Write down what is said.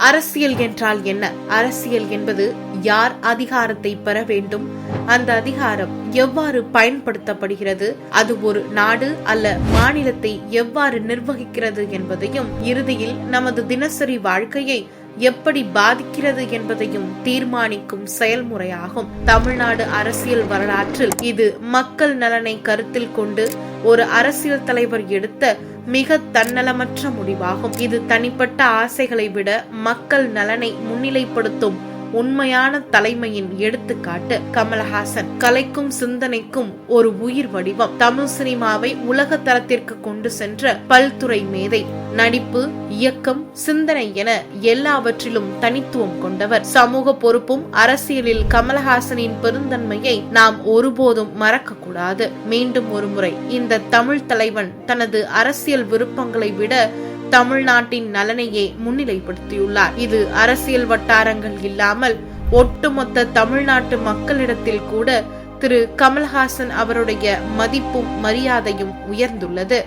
அரசியல் என்றால் என்ன? அரசியல் என்பது யார் அதிகாரத்தை பெற வேண்டும், அந்த அதிகாரம் எவ்வாறு பயன்படுத்தப்படுகிறது, அது ஒரு நாடு அல்ல மாநிலத்தை எவ்வாறு நிர்வகிக்கிறது என்பதையும், இறுதியில் நமது தினசரி வாழ்க்கையை எப்படி பாதிக்கிறது என்பதையும் தீர்மானிக்கும் செயல்முறையாகும். தமிழ்நாடு அரசியல் வரலாற்றில் இது மக்கள் நலனை கருத்தில் கொண்டு ஒரு அரசியல் தலைவர் எடுத்த மிக தன்னலமற்ற முடிவாகும். இது தனிப்பட்ட ஆசைகளை விட மக்கள் நலனை முன்னிலைப்படுத்தும் உண்மையான தலைமையின் எடுத்துக்காட்டு. கமலஹாசன் கலைக்கும் சிந்தனைக்கும் ஒரு உயிர் வடிவம். தமிழ் சினிமாவை உலக தரத்திற்கு கொண்டு சென்ற பல்துறை மேதை. நடிப்பு, இயக்கம், சிந்தனை என எல்லாவற்றிலும் தனித்துவம் கொண்டவர். சமூக பொறுப்பும் அரசியலில் கமலஹாசனின் பெருந்தன்மையை நாம் ஒருபோதும் மறக்க கூடாது. மீண்டும் ஒருமுறை இந்த தமிழ் தலைவன் தனது அரசியல் விருப்பங்களை விட தமிழ்நாட்டின் நலனையே முன்னிலைப்படுத்தியுள்ளார். இது அரசியல் வட்டாரங்கள் இல்லாமல் ஒட்டுமொத்த தமிழ்நாட்டு மக்களிடத்தில் கூட திரு கமல்ஹாசன் அவருடைய மதிப்பும் மரியாதையும் உயர்ந்துள்ளது.